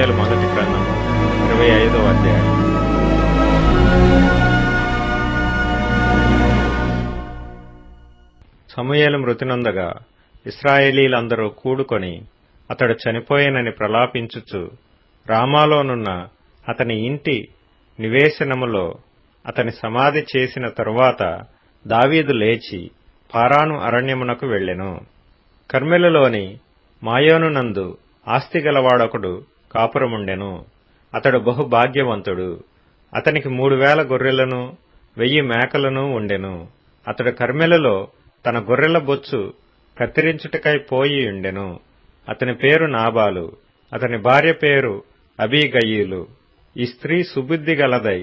సమూయేలు మొదటి గ్రంథము 25వ అధ్యాయం. సమూయేలు మృతి నొందగా ఇశ్రాయేలీలందరూ కూడుకొని అతడు చనిపోయేనని ప్రలాపించుచు రామాలోనున్న అతని ఇంటి నివేశనములో అతని సమాధి చేసిన తరువాత దావీదు లేచి పారాను అరణ్యమునకు వెళ్ళెను. కర్మెలులోని మాయోనునందు ఆస్తిగలవాడొకడు కాపురముండెను. అతడు బహుభాగ్యవంతుడు. అతనికి 3000 గొర్రెలను 1000 మేకలను ఉండెను. అతడు కర్మెలులో తన గొర్రెల బొచ్చు కత్తిరించుటకై పోయి ఉండెను. అతని పేరు నాబాలు. అతని భార్య పేరు అబీగయీలు. ఈ స్త్రీ సుబుద్ధి గలదై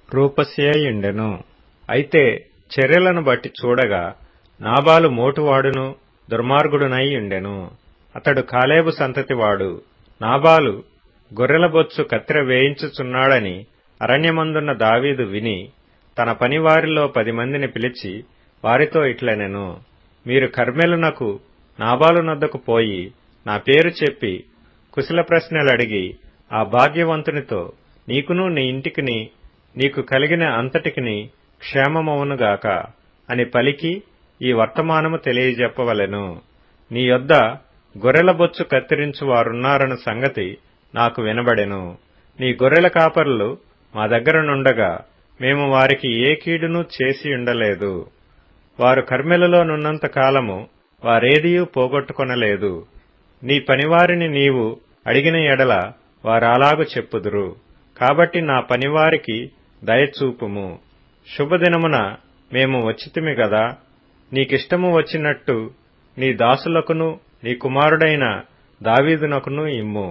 రూపస్యయుండెను. అయితే చర్యలను బట్టి చూడగా నాబాలు మోటువాడును దుర్మార్గుడునై ఉండెను. అతడు కాలేబు సంతతివాడు. నాబాలు గొర్రెల బొచ్చు కత్తెర వేయించుచున్నాడని అరణ్యమందున్న దావీదు విని తన పనివారిలో 10 మందిని పిలిచి వారితో ఇట్లనెను, మీరు కర్మెలునకు నాబాలు నొద్దకు పోయి నా పేరు చెప్పి కుశల ప్రశ్నలడిగి ఆ భాగ్యవంతునితో నీకును నీ ఇంటికిని నీకు కలిగిన అంతటికిని క్షేమమవునుగాక అని పలికి ఈ వర్తమానము తెలియజెప్పవలెను. నీ యొద్ద గొర్రెల బొచ్చు కత్తిరించు వారున్నారన్న సంగతి నాకు వినబడెను. నీ గొర్రెల కాపరులు మా దగ్గర నుండగా మేము వారికి ఏ కీడును చేసి ఉండలేదు. వారు కర్మెలులో నున్నంత కాలము వారేదియూ పోగొట్టుకొనలేదు. నీ పనివారిని నీవు అడిగిన ఎడల వారలాగు చెప్పుదురు. కాబట్టి నా పనివారికి దయచూపుము. శుభదినమున మేము వచ్చితిమి గదా, నీకిష్టము వచ్చినట్టు నీ దాసులకును నీ కుమారుడైన దావీదునకును ఇమ్ము.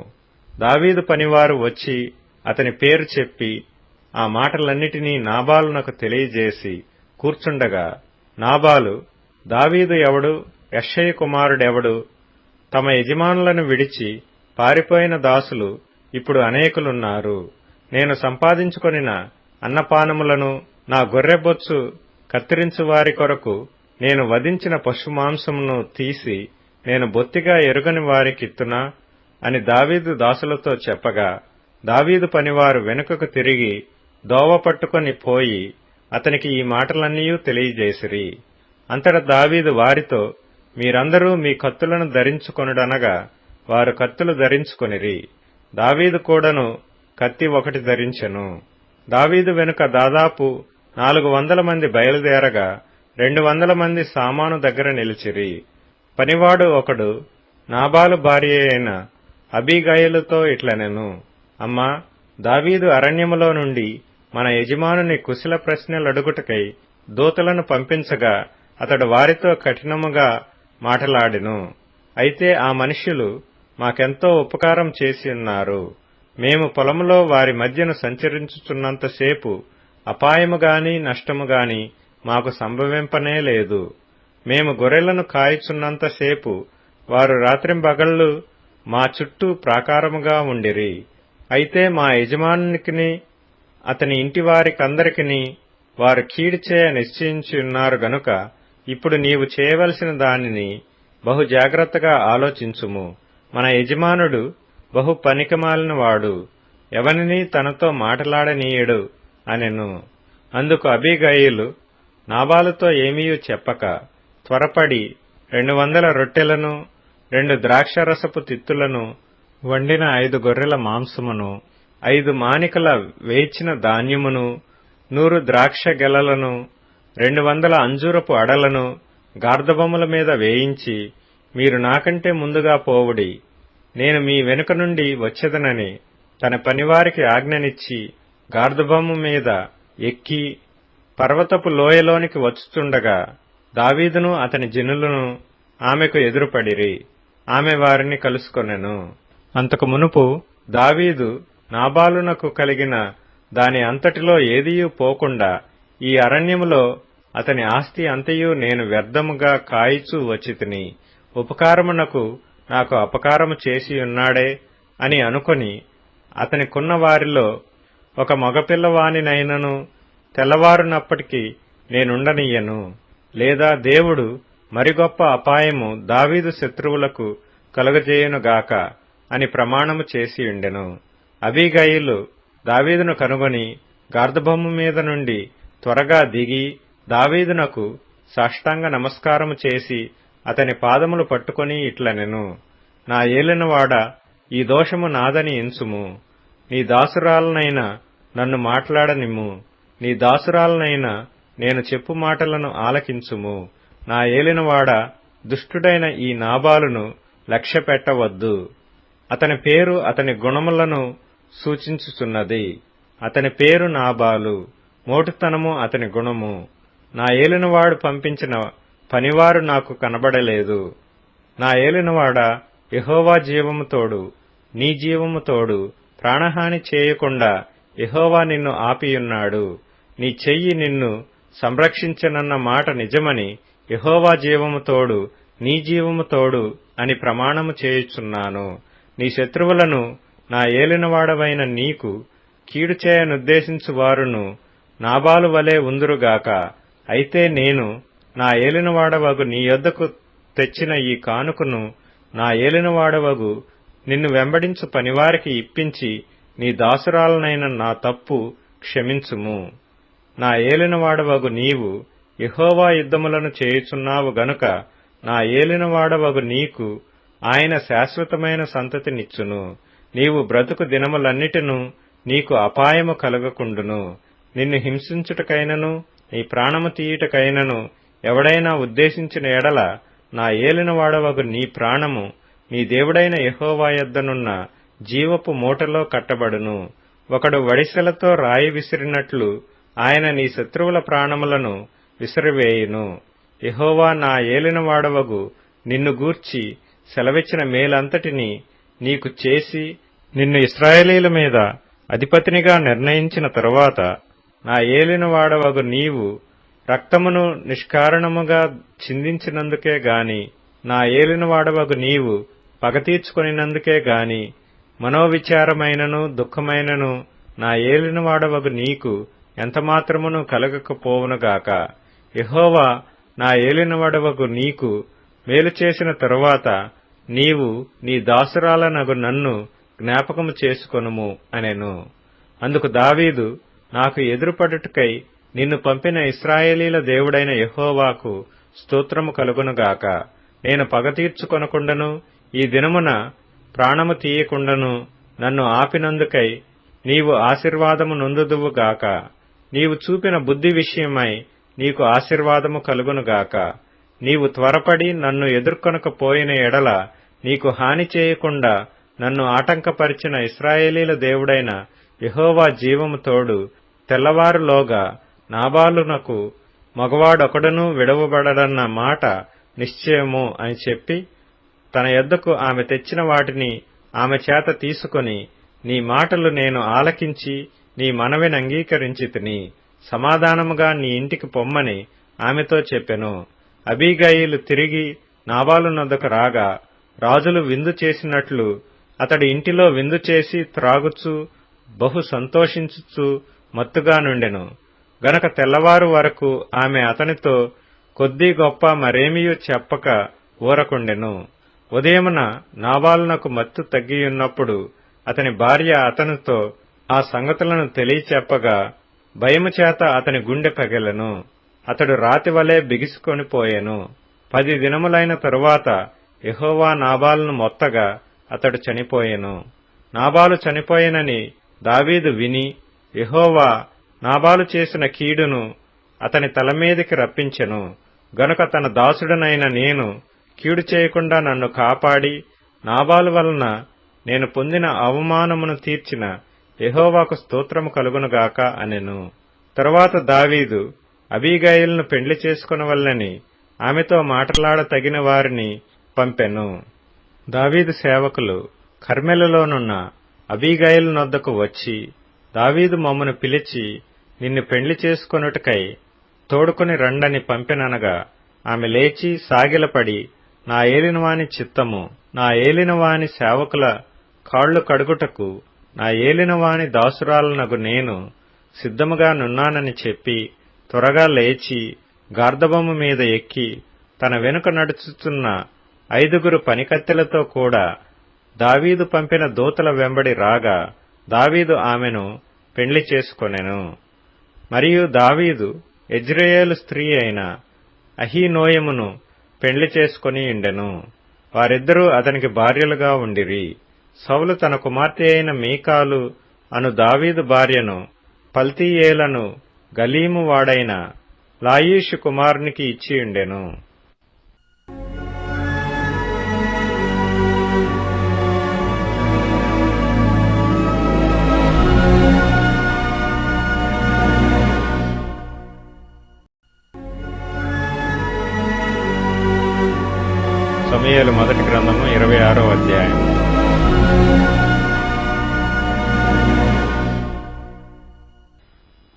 దావీదు పనివారు వచ్చి అతని పేరు చెప్పి ఆ మాటలన్నిటినీ నాబాలునకు తెలియజేసి కూర్చుండగా నాబాలు, దావీదు ఎవడు, యెష్షయి కుమారుడెవడు, తమ యజమానులను విడిచి పారిపోయిన దాసులు ఇప్పుడు అనేకులున్నారు. నేను సంపాదించుకొనిన అన్నపానములను నా గొర్రెబొచ్చు కత్తిరించు వారి కొరకు నేను వధించిన పశుమాంసమును తీసి నేను బొత్తిగా ఎరుగని వారికిత్తునా అని దావీదు దాసులతో చెప్పగా, దావీదు పనివారు వెనుకకు తిరిగి దోవ పట్టుకొని పోయి అతనికి ఈ మాటలన్నీ తెలియజేసిరి. అంతటా దావీదు వారితో, మీరందరూ మీ కత్తులను ధరించుకొనుడనగా వారు కత్తులు ధరించుకొనిరి. దావీదు కూడాను కత్తి ఒకటి ధరించెను. దావీదు వెనుక దాదాపు 400 మంది బయలుదేరగా 200 మంది సామాను దగ్గర నిలిచిరి. పనివాడు ఒకడు నాబాలు భార్య అయిన అబీగయలుతో ఇట్లనెను, అమ్మా, దావీదు అరణ్యములో నుండి మన యజమానుని కుశల ప్రశ్నలడుగుటకై దూతలను పంపించగా అతడు వారితో కఠినముగా మాటలాడెను. అయితే ఆ మనుష్యులు మాకెంతో ఉపకారం చేసి ఉన్నారు. మేము పొలములో వారి మధ్యను సంచరించుచున్నంతసేపు అపాయముగాని నష్టముగాని మాకు సంభవింపనే లేదు. మేము గొర్రెలను కాయుచున్నంతసేపు వారు రాత్రింబగళ్ళు మా చుట్టూ ప్రాకారముగా ఉండిరి. అయితే మా యజమానునికిని అతని ఇంటివారికందరికిని వారు కీడు చేయ నిశ్చయించి ఉన్నారు గనుక ఇప్పుడు నీవు చేయవలసిన దానిని బహు జాగ్రత్తగా ఆలోచించుము. మన యజమానుడు బహు పనికిమాలిన వాడు, ఎవనిని తనతో మాటలాడనీయడు అనెను. అందుకు అబీగయీలు నాబాలుతో ఏమీ చెప్పక త్వరపడి 200 రొట్టెలను 2 ద్రాక్షరసపు తిత్తులను వండిన 5 గొర్రెల మాంసమును 5 మానికల వేయించిన ధాన్యమును 100 ద్రాక్ష గెలలను 200 అంజూరపు అడలను గార్ధబొమ్మల మీద వేయించి, మీరు నాకంటే ముందుగా పోవుడి, నేను మీ వెనుక నుండి వచ్చెదనని తన పనివారికి ఆజ్ఞనిచ్చి గార్ధబొమ్మ మీద ఎక్కి పర్వతపు లోయలోనికి వచ్చుచుండగా దావీదును అతని జనులను ఆమెకు ఎదురుపడిరి. ఆమె వారిని కలుసుకొనెను. అంతకు మునుపు దావీదు నాబాలునకు కలిగిన దాని అంతటిలో ఏదియూ పోకుండా ఈ అరణ్యములో అతని ఆస్తి అంతయు నేను వ్యర్థముగా కాయిచూ వచ్చితిని. ఉపకారమునకు నాకు అపకారము చేసి ఉన్నాడే అని అనుకొని అతనికున్న వారిలో ఒక మగపిల్లవానినైనను తెల్లవారునప్పటికీ నేనుండనియ్యను. లేదా దేవుడు మరి గొప్ప అపాయము దావీదు శత్రువులకు కలుగజేయునుగాక అని ప్రమాణము చేసియుండెను. అబీగయీలు దావీదును కనుగొని గార్ధబొమ్మ మీద నుండి త్వరగా దిగి దావీదునకు సాష్టాంగ నమస్కారము చేసి అతని పాదములు పట్టుకొని ఇట్లనెను, నా ఏలినవాడా, ఈ దోషము నాదని ఎంచుము. నీ దాసురాలనైనా నన్ను మాట్లాడనిమ్ము. నీ దాసురాలనైనా నేను చెప్పు మాటలను ఆలకించుము. నా ఏలినవాడా, దుష్టుడైన ఈ నాబాలును లక్ష్యపెట్టవద్దు. అతని పేరు అతని గుణములను సూచించుచున్నది. అతని పేరు నాబాలు, మోటుతనము అతని గుణము. నా ఏలినవాడు పంపించిన పనివారు నాకు కనబడలేదు. నా ఏలినవాడా, యెహోవా జీవము తోడు, నీ జీవము తోడు, ప్రాణహాని చేయకుండా యెహోవా నిన్ను ఆపియున్నాడు. నీ చెయ్యి నిన్ను సంరక్షించనన్న మాట నిజమని యెహోవా జీవము తోడు, నీ జీవము తోడు అని ప్రమాణము చేయుచున్నాను. నీ శత్రువులను నా ఏలినవాడవైన నీకు కీడు చేయనుద్దేశించు వారును నాబాలు వలె ఉందురుగాక. అయితే నేను నా ఏలినవాడవగు నీ యొద్దకు తెచ్చిన ఈ కానుకను నా ఏలినవాడవగు నిన్ను వెంబడించు పనివారికి ఇప్పించి నీ దాసురాలనైన నా తప్పు క్షమించుము. నా ఏలినవాడవగు నీవు యెహోవా యుద్ధములను చేయుచున్నావు గనుక నా ఏలినవాడవగు నీకు ఆయన శాశ్వతమైన సంతతినిచ్చును. నీవు బ్రతుకు దినములన్నిటినూ నీకు అపాయము కలగకుండును. నిన్ను హింసించుటకైనను నీ ప్రాణము తీయుటకైనను ఎవడైనా ఉద్దేశించిన ఎడల నా ఏలినవాడవగు నీ ప్రాణము నీ దేవుడైన యెహోవా యొద్దనున్న జీవపు మూటలో కట్టబడును. ఒకడు వడిసెలతో రాయి విసిరినట్లు ఆయన నీ శత్రువుల ప్రాణములను విసిరివేయును. యెహోవా నా ఏలినవాడవగు నిన్ను గూర్చి సెలవిచ్చిన మేలంతటినీ నీకు చేసి నిన్ను ఇశ్రాయేలీల మీద అధిపతినిగా నిర్ణయించిన తరువాత నా ఏలినవాడవగు నీవు రక్తమును నిష్కారణముగా చిందించినందుకే గాని, నా ఏలినవాడవగు నీవు పగ తీర్చుకొనినందుకే గాని, మనోవిచారమైనను దుఃఖమైనను నా ఏలినవాడవగు నీకు ఎంతమాత్రమును కలగకపోవునుగాక. యెహోవా నా ఏలినవాడవగు నీకు మేలు చేసిన తరువాత నీవు నీ దాసురాలనగు నన్ను జ్ఞాపకము చేసుకొనుము అనెను. అందుకు దావీదు, నాకు ఎదురుపడుటకై నిన్ను పంపిన ఇశ్రాయేలీల దేవుడైన యెహోవాకు స్తోత్రము కలుగునుగాక. నేను పగ తీర్చుకొనకుండను ఈ దినమున ప్రాణము తీయకుండను నన్ను ఆపినందుకై నీవు ఆశీర్వాదము నొందుదువుగాక. నీవు చూపిన బుద్ధి విషయమై నీకు ఆశీర్వాదము కలుగునుగాక. నీవు త్వరపడి నన్ను ఎదుర్కొనకపోయిన ఎడల నీకు హాని చేయకుండా నన్ను ఆటంకపరిచిన ఇశ్రాయేలీల దేవుడైన యెహోవా జీవము తోడు, తెల్లవారులోగా నాబాలునకు మగవాడొకడునూ విడవబడడన్న మాట నిశ్చయము అని చెప్పి తన యొద్దకు ఆమె తెచ్చిన వాటిని ఆమె చేత తీసుకొని, నీ మాటలు నేను ఆలకించి నీ మనవిని అంగీకరించితిని. సమాధానముగా నీ ఇంటికి పొమ్మని ఆమెతో చెప్పెను. అబీగయీలు తిరిగి నాబాలునొద్దకు రాగా రాజులు విందు చేసినట్లు అతడి ఇంటిలో విందు చేసి త్రాగుచూ బహు సంతోషించుచూ మత్తుగా నుండెను. గనక తెల్లవారు వరకు ఆమె అతనితో కొద్దీ గొప్ప మరేమియూ చెప్పక ఊరకుండెను. ఉదయమున నాబాలునకు మత్తు తగ్గియున్నప్పుడు అతని భార్య అతనితో ఆ సంగతులను తెలియచెప్పగా భయము చేత అతని గుండె పగిలెను. అతడు రాతివలే బిగుసుకొని పోయెను. 10 దినములైన తరువాత యెహోవా నాబాలును మొత్తగా అతడు చనిపోయెను. నాబాలు చనిపోయెనని దావీదు విని యెహోవా నాబాలు చేసిన కీడును అతని తలమీదికి రప్పించెను. గనుక తన దాసుడనైన నేను కీడు చేయకుండా నన్ను కాపాడి నాబాలు వలన నేను పొందిన అవమానమును తీర్చిన యెహోవాకు స్తోత్రము కలుగునుగాక అనెను. తరువాత దావీదు అబీగయీలును పెండ్లి చేసుకొనవలెనని ఆమెతో మాట్లాడ తగిన వారిని పంపెను. దావీదు సేవకులు కర్మెలులోనున్న అబీగయీలునొద్దకు వచ్చి, దావీదు మమ్మను పిలిచి నిన్ను పెండ్లి చేసుకొనుటకై తోడుకొని రండని పంపెననగా ఆమె లేచి సాగిలపడి, నా ఏలినవాని చిత్తము, నా ఏలినవాని సేవకుల కాళ్లు కడుగుటకు నా ఏలినవాని దాసురాలనగు నేను సిద్ధముగా నున్నానని చెప్పి త్వరగా లేచి గార్ధబొమ్మ మీద ఎక్కి తన వెనుక నడుచుచున్న 5 పనికత్తెలతో కూడా దావీదు పంపిన దూతల వెంబడి రాగా దావీదు ఆమెను పెండ్లి చేసుకొనెను. మరియు దావీదు యెజ్రెయేలు స్త్రీ అయిన అహీనోయమును పెండ్లి చేసుకొని ఉండెను. వారిద్దరూ అతనికి భార్యలుగా ఉండిరి. సౌలు తన కుమార్తె అయిన మీకాలు అను దావీదు భార్యను పల్తీయేలను గలీము వాడైన లాయీషు కుమారునికి ఇచ్చియుండెను. సమూయేలు మొదటి గ్రంథము 26వ అధ్యాయం.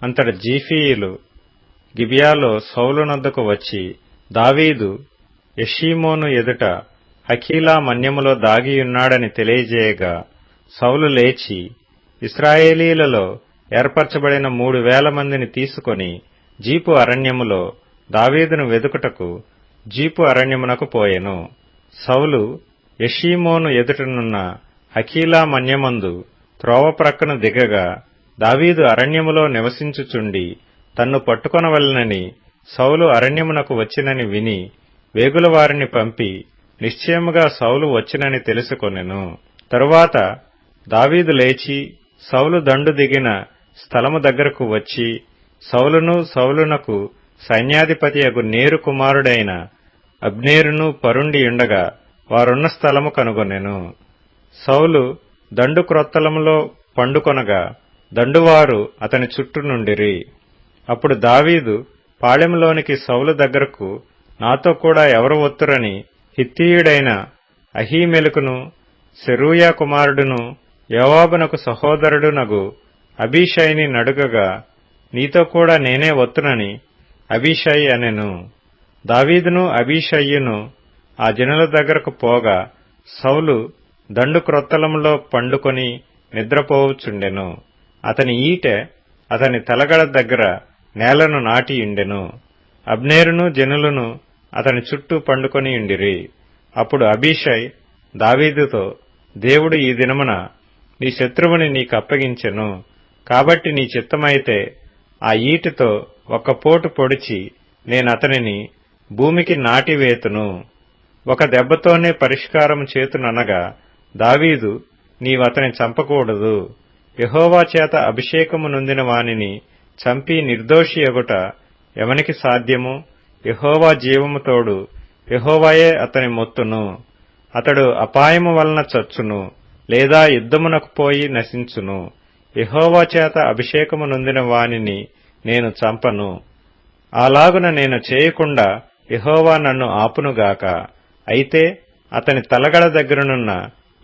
అంతట జీఫీయులు గిబియాలో సౌలునొద్దకు వచ్చి దావీదు యెషీమోను ఎదుట హకీలా మన్యములో దాగియున్నాడని తెలియజేయగా సౌలు లేచి ఇశ్రాయేలీలలో ఏర్పరచబడిన 3,000 మందిని తీసుకొని జీపు అరణ్యములో దావీదును వెదుకుటకు జీపు అరణ్యమునకు పోయెను. సౌలు యెషీమోను ఎదుటనున్న హకీలా మన్యమందు త్రోవ ప్రక్కను దిగగా దావీదు అరణ్యములో నివసించుచుండి తన్ను పట్టుకొనవలెనని సౌలు అరణ్యమునకు వచ్చినని విని వేగుల వారిని పంపి నిశ్చయముగా సౌలు వచ్చినని తెలుసుకొనెను. తరువాత దావీదు లేచి సౌలు దండు దిగిన స్థలము దగ్గరకు వచ్చి సౌలునకు సైన్యాధిపతియగు నేరు కుమారుడైన అబ్నేరును పరుండి ఉండగా వారున్న స్థలము కనుగొనెను. సౌలు దండు క్రొత్తలములో పండుకొనగా దండువారు అతని చుట్టూ నుండిరి. అప్పుడు దావీదు పాళెంలోనికి సౌలు దగ్గరకు నాతో కూడా ఎవరు వత్తురని హిత్తీయుడైన అహీమెలకును సెరూయా కుమారుడును యోవాబునకు సహోదరుడునగు అబీషైని నడుగగా నీతో కూడా నేనే వత్తునని అబీషై అనెను. దావీదును అబీషయ్యును ఆ జనుల దగ్గరకు పోగా సౌలు దండు క్రొత్తలములో పండుకొని నిద్రపోవుచుండెను. అతని ఈటె అతని తలగడ దగ్గర నేలను నాటియుండెను. అబ్నేరును జనులను అతని చుట్టూ పండుకొని ఉండిరి. అప్పుడు అబీషై దావీదుతో, దేవుడు ఈ దినమున నీ శత్రువుని నీకప్పగించెను. కాబట్టి నీ చిత్తమైతే ఆ ఈటెతో ఒక్క పోటు పొడిచి నేనతనిని భూమికి నాటివేతును. ఒక దెబ్బతోనే పరిష్కారం చేతుననగా దావీదు, నీవతని చంపకూడదు. యెహోవా చేత అభిషేకము నొందిన వానిని చంపి నిర్దోషి అగుట ఎవనికి సాధ్యము? యెహోవా జీవము తోడు యెహోవాయే అతని మొత్తును. అతడు అపాయము వలన చచ్చును, లేదా యుద్ధమునకు పోయి నశించును. యెహోవా చేత అభిషేకము నొందిన వానిని నేను చంపను. అలాగున నేను చేయకుండా యెహోవా నన్ను ఆపునుగాక. అయితే అతని తలగడ దగ్గరనున్న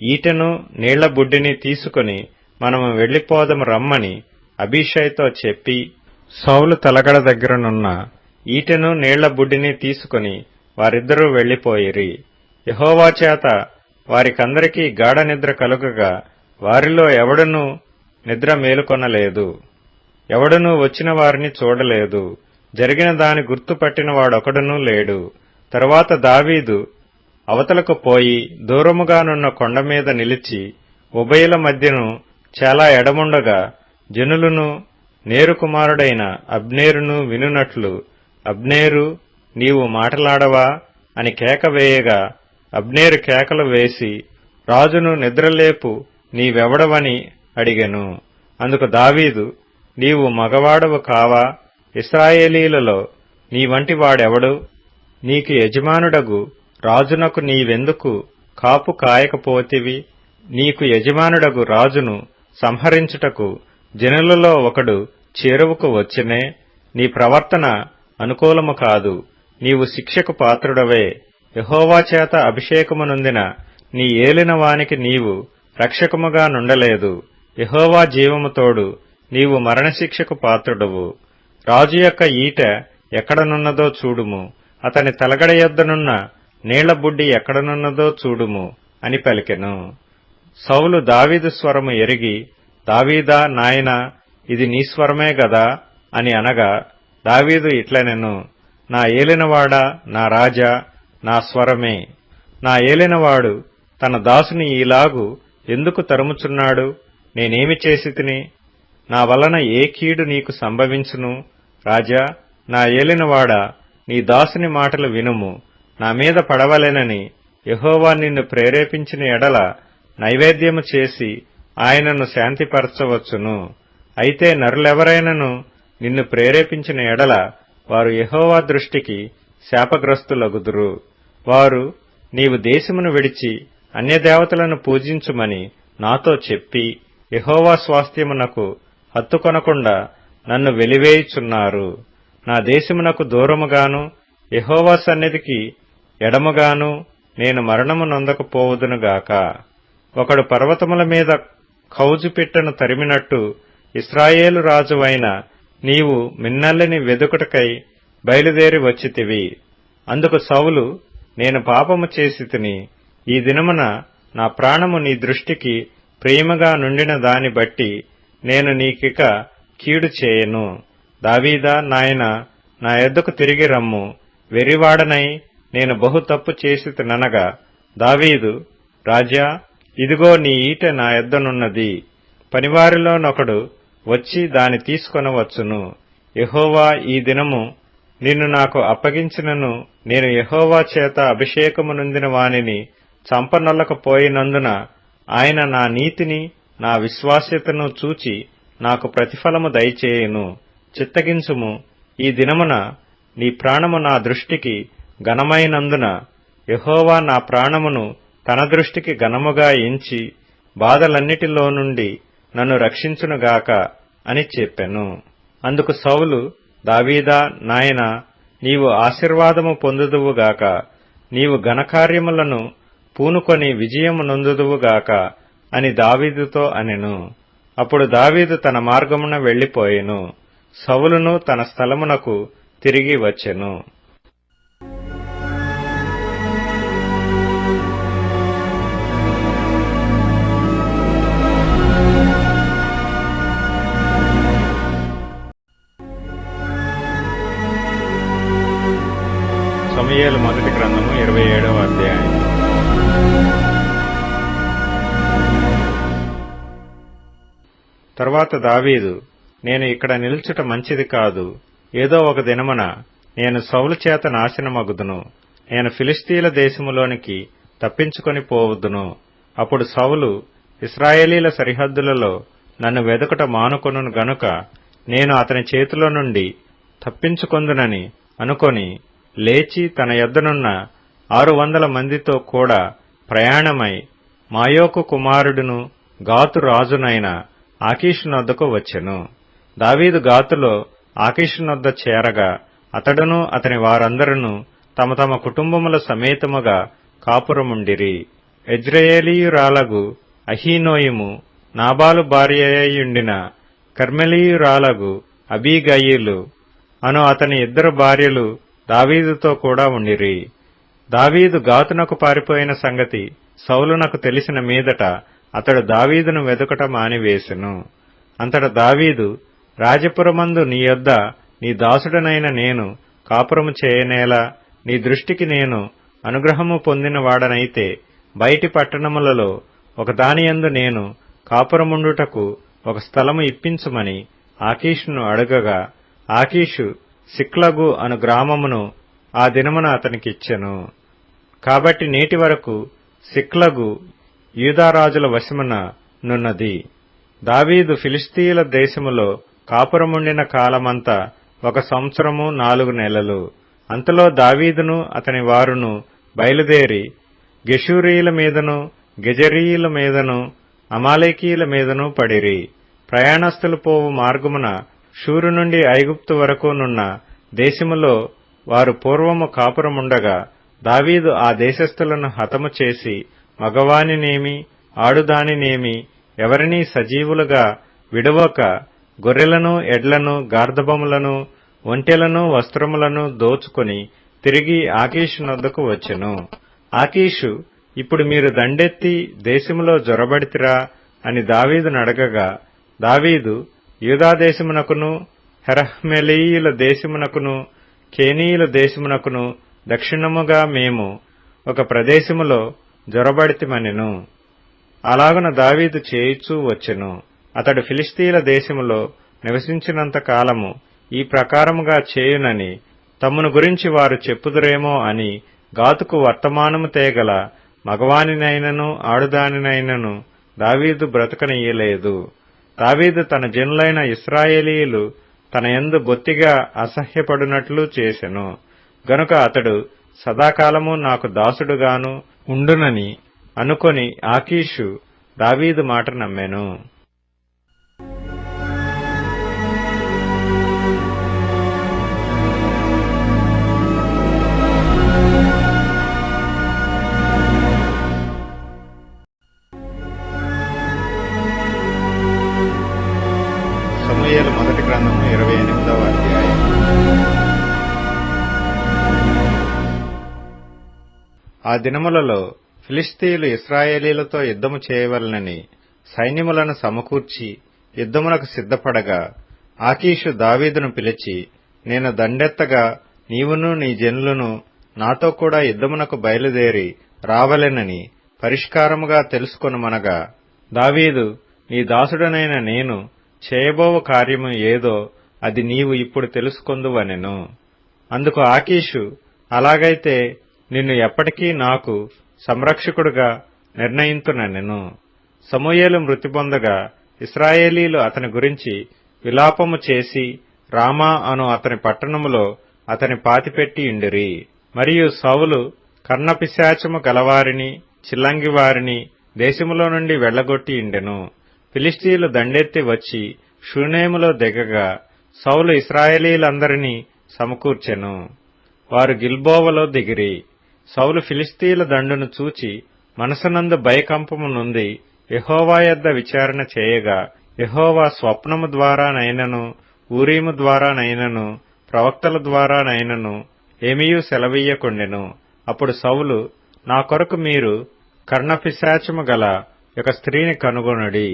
ఈటెను నీళ్ల బుడ్డిని తీసుకుని మనము వెళ్లిపోదము రమ్మని అబీషైతో చెప్పి సౌలు తలగడ దగ్గరనున్న ఈటెను నీళ్ల బుడ్డిని తీసుకుని వారిద్దరూ వెళ్లిపోయిరి. యెహోవా చేత వారికందరికీ గాఢ నిద్ర కలుగగా వారిలో ఎవడనూ నిద్ర మేలుకొనలేదు. ఎవడనూ వచ్చిన వారిని చూడలేదు. జరిగిన దాని గుర్తుపట్టిన వాడొకడునూ లేడు. తరువాత దావీదు అవతలకు పోయి దూరముగానున్న కొండమీద నిలిచి ఉభయుల మధ్యను చాలా ఎడముండగా జనులను నేరు కుమారుడైన అబ్నేరును వినునట్లు, అబ్నేరు, నీవు మాటలాడవా అని కేక వేయగా అబ్నేరు కేకలు వేసి, రాజును నిద్రలేపు, నీవెవడవని అడిగెను. అందుకు దావీదు, నీవు మగవాడవు కావా? ఇశ్రాయేలీలలో నీ వంటి వాడెవడు? నీకు యజమానుడగు రాజునకు నీవెందుకు కాపు కాయకపోతివి? నీకు యజమానుడగు రాజును సంహరించుటకు జనులలో ఒకడు చేరువకు వచ్చెనే. నీ ప్రవర్తన అనుకూలము కాదు. నీవు శిక్షకు పాత్రుడవే. యెహోవా చేత అభిషేకము నొందిన నీ ఏలిన వానికి నీవు రక్షకముగా నుండలేదు. యెహోవా జీవము తోడు నీవు మరణశిక్షకు పాత్రుడవు. రాజు యొక్క ఈట ఎక్కడనున్నదో చూడుము, అతని తలగడ యొద్దనున్న నీళ్ల బుడ్డి ఎక్కడనున్నదో చూడుము అని పలికెను. సౌలు దావీదు స్వరము ఎరిగి, దావీదా నాయనా, ఇది నీ స్వరమే గదా అని అనగా దావీదు ఇట్లనెను, నా ఏలినవాడా, నా రాజా, నా స్వరమే. నా ఏలినవాడు తన దాసుని ఈలాగు ఎందుకు తరుముచున్నాడు? నేనేమి చేసితిని? నా వలన ఏ కీడు నీకు సంభవించును? రాజా, నా ఏలినవాడా, నీ దాసుని మాటలు వినుము. నా మీద పడవలెనని యెహోవా నిన్ను ప్రేరేపించిన ఎడల నైవేద్యము చేసి ఆయనను శాంతిపరచవచ్చును. అయితే నరులెవరైనను నిన్ను ప్రేరేపించిన ఎడల వారు యెహోవా దృష్టికి శాపగ్రస్తులగుదురు. వారు నీవు దేశమును విడిచి అన్యదేవతలను పూజించుమని నాతో చెప్పి యెహోవా స్వాస్థ్యమునకు హత్తుకొనకుండా నన్ను వెలివేయుచున్నారు. నా దేశమునకు దూరముగాను యెహోవా సన్నిధికి ఎడముగాను నేను మరణము నొందకపోవుదునుగాక. ఒకడు పర్వతముల మీద కౌజుపిట్టను తరిమినట్టు ఇశ్రాయేలు రాజువైన నీవు మిన్నల్లిని వెదుకుటకై బయలుదేరి వచ్చితివి. అందుకు సౌలు, నేను పాపము చేసితిని. ఈ దినమున నా ప్రాణము నీ దృష్టికి ప్రియముగా నుండిన దాని బట్టి నేను నీకిక కీడు చేయను. దావీదా నాయనా, నా యొద్దకు తిరిగి రమ్ము. వెర్రివాడనై నేను బహు తప్పు చేసితిననగా దావీదు, రాజా, ఇదిగో నీ ఈటె నా యొద్దనున్నది. పనివారిలోనొకడు వచ్చి దాని తీసుకొనవచ్చును. యెహోవా ఈ దినము నిన్ను నాకు అప్పగించినను నేను యెహోవా చేత అభిషేకము నొందిన వానిని చంపనొల్లకపోయినందున ఆయన నా నీతిని నా విశ్వాస్యతను చూచి నాకు ప్రతిఫలము దయచేయును. చిత్తగించుము. ఈ దినమున నీ ప్రాణము నా దృష్టికి ఘనమైనందున యెహోవా నా ప్రాణమును తన దృష్టికి ఘనముగా ఎంచి బాధలన్నిటిలో నుండి నన్ను రక్షించునుగాక అని చెప్పెను. అందుకు సౌలు, దావీదా నాయనా, నీవు ఆశీర్వాదము పొందుదువుగాక. నీవు ఘనకార్యములను పూనుకొని విజయము నొందుదువుగాక అని దావీదుతో అనెను. అప్పుడు దావీదు తన మార్గమున వెళ్లిపోయెను. సౌలును తన స్థలమునకు తిరిగి వచ్చెను. సమూయేలు మొదటి గ్రంథము 27వ అధ్యాయం. తరువాత దావీదు, నేను ఇక్కడ నిల్చుట మంచిది కాదు. ఏదో ఒక దినమున నేను సౌలు చేత నాశనమగుదును. నేను ఫిలిష్తీయుల దేశములోనికి తప్పించుకొని పోవుదును. అప్పుడు సౌలు ఇశ్రాయేలీల సరిహద్దులలో నన్ను వెదకుట మానుకొనును గనుక నేను అతని చేతిలో నుండి తప్పించుకొందునని అనుకొని లేచి తన యొద్దనున్న 600 మందితో కూడా ప్రయాణమై మాయోకు కుమారుడును గాతు రాజునైన ఆకీషునొద్దకు వచ్చెను. దావీదు గాతులో ఆకీషునొద్ద చేరగా అతడును అతని వారందరూ తమ తమ కుటుంబముల సమేతముగా కాపురముండిరి. యెజ్రెయేలీయురాలగు అహీనోయము, నాబాలు భార్యయుండిన కర్మెలీయురాలగు అబీగయీలు అను అతని 2 భార్యలు దావీదుతో కూడా ఉండిరి. దావీదు గాతునకు పారిపోయిన సంగతి సౌలునకు తెలిసిన మీదట అతడు దావీదును వెదుకట మానివేసెను. అంతట దావీదు, రాజపురమందు నీ యొద్ద నీ దాసుడనైన నేను కాపురము చేయనేలా? నీ దృష్టికి నేను అనుగ్రహము పొందిన వాడనైతే బయటి పట్టణములలో ఒకదానియందు నేను కాపురముండుటకు ఒక స్థలము ఇప్పించుమని ఆకీషును అడగగా ఆకీషు సిక్లగు అను గ్రామమును ఆ దినమున అతనికిచ్చెను. కాబట్టి నేటి వరకు సిక్లగు యూదారాజుల వశమున నున్నది. దావీదు ఫిలిష్తీయుల దేశములో కాపురముండిన కాలమంతా 1 సంవత్సరము 4 నెలలు. అంతలో దావీదును అతని వారును బయలుదేరి గెషూరీయుల మీదను గెజరీయుల మీదను అమాలేకీయుల మీదను పడిరి. ప్రయాణస్థులు పోవు మార్గమున షూరు నుండి ఐగుప్తు వరకు నున్న దేశములో వారు పూర్వము కాపురముండగా దావీదు ఆ దేశస్థులను హతము చేసి మగవానినేమి ఆడుదానినేమి ఎవరినీ సజీవులుగా విడువక గొర్రెలను ఎడ్లను గార్ధబములను ఒంటెలను వస్త్రములను దోచుకొని తిరిగి ఆకీషునొద్దకు వచ్చెను. ఆకీషు, ఇప్పుడు మీరు దండెత్తి దేశములో జొరబడితిరా అని దావీదును అడగగా దావీదు, యూదాదేశమునకును హెరహ్మెలీయుల దేశమునకును కేనీయుల దేశమునకును దక్షిణముగా మేము ఒక ప్రదేశములో జొరబడితిమనెను. అలాగున దావీదు చేయుచూ వచ్చెను. అతడు ఫిలిష్తీయుల దేశములో నివసించినంత కాలము ఈ ప్రకారముగా చేయునని తమ్మును గురించి వారు చెప్పుదురేమో అని గాతుకు వర్తమానము తేగల మగవానినైనను ఆడుదానినైనను దావీదు బ్రతకనియ్యలేదు. దావీదు తన జనులైన ఇశ్రాయేలీయులు తన యందు బొత్తిగా అసహ్యపడునట్లు చేసెను. గనుక అతడు సదాకాలము నాకు దాసుడుగాను ఉండునని అనుకొని ఆకీషు దావీదు మాట నమ్మెను. సమూయేలు మొదటి గ్రంథము 28వ అధ్యాయం. ఆ దినములలో ఫిలిష్తీయులు ఇశ్రాయేలీలతో యుద్ధము చేయవలనని సైన్యములను సమకూర్చి యుద్ధమునకు సిద్ధపడగా ఆకీషు దావీదును పిలిచి, నేను దండెత్తగా నీవును నీ జనులను నాతో కూడా యుద్ధమునకు బయలుదేరి రావలెనని పరిష్కారముగా తెలుసుకొనుమనగా, దావీదు, నీ దాసుడనైన నేను చేయబోవు కార్యము ఏదో అది నీవు ఇప్పుడు తెలుసుకొందువనెను. అందుకు ఆకీషు, అలాగైతే నిన్ను ఎప్పటికీ నాకు సంరక్షకుడుగా నిర్ణయింతుననెను. సమూయేలు మృతి పొందగా ఇశ్రాయేలీలు అతని గురించి విలాపము చేసి రామా అను అతని పట్టణములో అతని పాతిపెట్టి ఇండిరి. మరియు సౌలు కర్ణపిశాచము గలవారిని చిల్లంగివారిని దేశములో నుండి వెళ్లగొట్టి ఇండెను. ఫిలిష్తీయులు దండెత్తి వచ్చి షూనేములో దిగగా సౌలు ఇశ్రాయేలీలందరినీ సమకూర్చెను. వారు గిల్బోవలో దిగిరి. సౌలు ఫిలిష్తీయుల దండును చూచి మనసునందు భయకంపము నొంది యెహోవా యొద్ద విచారణ చేయగా, యెహోవా స్వప్నము ద్వారానైనను ఊరీము ద్వారానైనను ప్రవక్తల ద్వారానైనను ఏమీయూ సెలవీయకుండెను. అప్పుడు సౌలు, నా కొరకు మీరు కర్ణపిశాచము గల ఒక స్త్రీని కనుగొనుడి,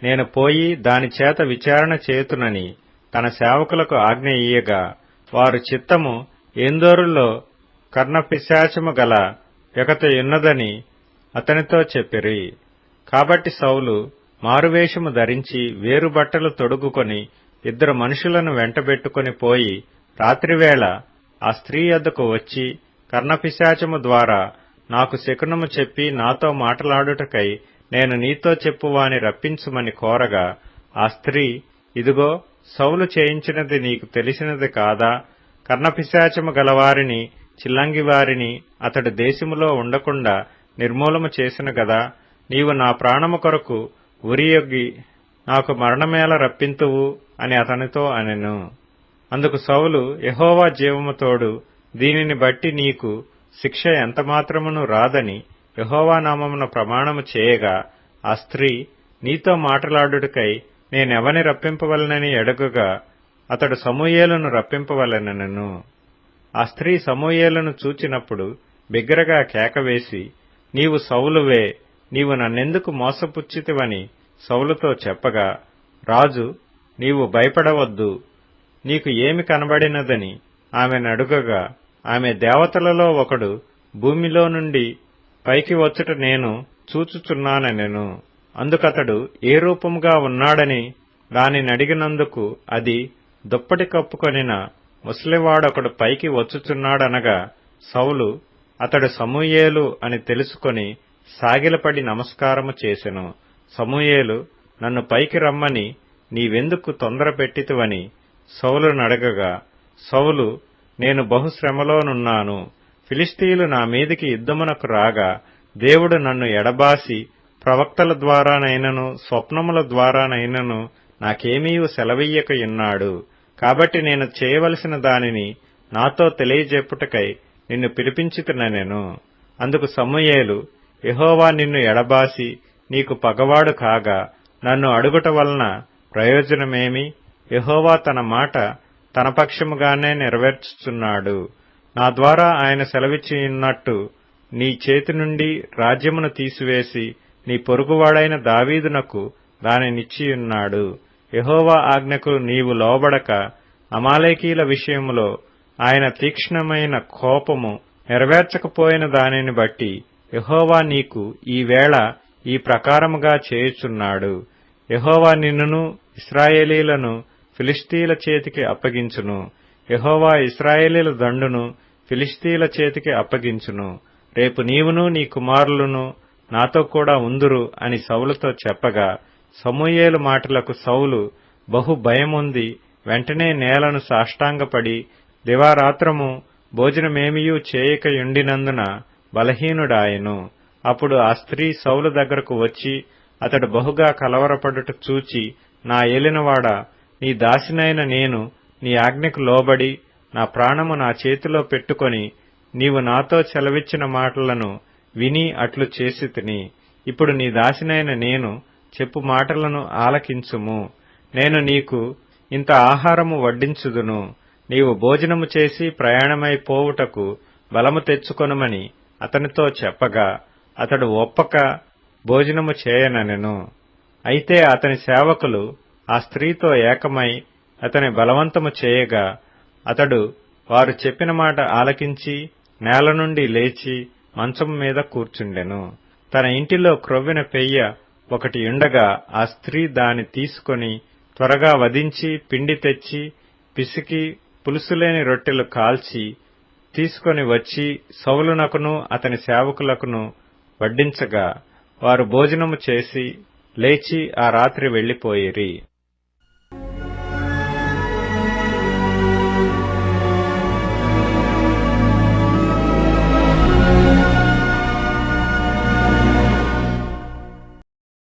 నేను పోయి దాని చేత విచారణ చేతునని తన సేవకులకు ఆజ్ఞ ఇయ్యగా, వారు చిత్తము ఏందోరులో కర్ణపిశాచము గల యొకత ఉన్నదని అతనితో చెప్పిరి. కాబట్టి సౌలు మారువేషము ధరించి వేరు బట్టలు తొడుగుకొని 2 మనుషులను వెంటబెట్టుకుని పోయి రాత్రివేళ ఆ స్త్రీ యొద్దకు వచ్చి, కర్ణపిశాచము ద్వారా నాకు శకునము చెప్పి నాతో మాటలాడుటకై నేను నీతో చెప్పువాని రప్పించుమని కోరగా, ఆ స్త్రీ, ఇదిగో సౌలు చేయించినది నీకు తెలిసినది కాదా? కర్ణపిశాచము గలవారిని చిల్లంగివారిని అతడు దేశములో ఉండకుండా నిర్మూలము చేసిన గదా, నీవు నా ప్రాణము కొరకు ఉరియొగ్గి నాకు మరణమేల రప్పింతువు అని అతనితో అనెను. అందుకు సౌలు, యెహోవా జీవము తోడు, దీనిని బట్టి నీకు శిక్ష ఎంతమాత్రమును రాదని యెహోవా నామమున ప్రమాణము చేయగా, ఆ స్త్రీ, నీతో మాటలాడుటకై నేనెవని రప్పింపవలనని అడుగగా, అతడు సమూయేలును రప్పింపవలెననెను. ఆ స్త్రీ సమూయేలును చూచినప్పుడు బిగ్గరగా కేకవేసి, నీవు సౌలువే, నీవు నన్నెందుకు మోసపుచ్చితివని సౌలుతో చెప్పగా, రాజు, నీవు భయపడవద్దు, నీకు ఏమి కనబడినదని ఆమెనడుగగా, ఆమె దేవతలలో ఒకడు భూమిలో నుండి పైకి వచ్చుట నేను చూచుచున్నానెను. అందుకతడు ఏ రూపముగా ఉన్నాడని దానినడిగినందుకు అది దుప్పటి కప్పుకొనిన ముసలివాడొకడు పైకి వచ్చుచున్నాడనగా, సౌలు అతడు సమూయేలు అని తెలుసుకొని సాగిలపడి నమస్కారము చేసెను. సమూయేలు, నన్ను పైకి రమ్మని నీవెందుకు తొందర పెట్టితివని సౌలునడగగా, సౌలు, నేను బహుశ్రమలోనున్నాను. ఫిలిష్తీయులు నా మీదికి యుద్ధమునకు రాగా దేవుడు నన్ను ఎడబాసి ప్రవక్తల ద్వారానైనను స్వప్నముల ద్వారానైనను నాకేమీయూ సెలవీయకయున్నాడు. కాబట్టి నేను చేయవలసిన దానిని నాతో తెలియజెప్పుటకై నిన్ను పిలిపించుతునెను. అందుకు సమూయేలు, యెహోవా నిన్ను ఎడబాసి నీకు పగవాడు కాగా నన్ను అడుగుట వలన ప్రయోజనమేమి? యెహోవా తన మాట తన పక్షముగానే నెరవేర్చుచున్నాడు. నా ద్వారా ఆయన సెలవిచ్చియున్నట్టు నీ చేతి నుండి రాజ్యమును తీసివేసి నీ పొరుగువాడైన దావీదునకు దానినిచ్చియున్నాడు. యెహోవా ఆజ్ఞకు నీవు లోబడక అమాలేకీల విషయములో ఆయన తీక్ష్ణమైన కోపము నెరవేర్చకపోయిన దానిని బట్టి యెహోవా నీకు ఈ వేళ ఈ ప్రకారముగా చేయుచున్నాడు. యెహోవా నిన్నును ఇశ్రాయేలీయులను ఫిలిష్తీయుల చేతికి అప్పగించును. యెహోవా ఇశ్రాయేలీయుల దండును ఫిలిష్తీయుల చేతికి అప్పగించును. రేపు నీవును నీ కుమారులను నాతో కూడా ఉందురు అని సౌలుతో చెప్పగా, సమూయేలు మాటలకు సౌలు బహు భయముంది వెంటనే నేలను సాష్టాంగపడి దివారాత్రము భోజనమేమియూ చేయకయుండినందున బలహీనుడాయెను. అప్పుడు ఆ స్త్రీ సౌలు దగ్గరకు వచ్చి అతడు బహుగా కలవరపడుట చూచి, నా ఏలినవాడా, నీ దాసినైన నేను నీ ఆజ్ఞకు లోబడి నా ప్రాణము నా చేతిలో పెట్టుకొని నీవు నాతో సెలవిచ్చిన మాటలను విని అట్లు చేసితిని. ఇప్పుడు నీ దాసినైన నేను చెప్పు మాటలను ఆలకించుము. నేను నీకు ఇంత ఆహారము వడ్డించుదును. నీవు భోజనము చేసి ప్రయాణమై పోవుటకు బలము తెచ్చుకొనుమని అతనితో చెప్పగా, అతడు ఒప్పక భోజనము చేయననెను. అయితే అతని సేవకులు ఆ స్త్రీతో ఏకమై అతని బలవంతము చేయగా, అతడు వారు చెప్పిన మాట ఆలకించి నేల నుండి లేచి మంచము మీద కూర్చుండెను. తన ఇంటిలో క్రొవ్విన పెయ్య ఒకటి ఉండగా ఆ స్త్రీ దాని తీసుకొని త్వరగా వధించి పిండి తెచ్చి పిసికి పులుసులేని రొట్టెలు కాల్చి తీసుకొని వచ్చి సౌలునకును అతని సేవకులకును వడ్డించగా, వారు భోజనము చేసి లేచి ఆ రాత్రి వెళ్లిపోయిరి.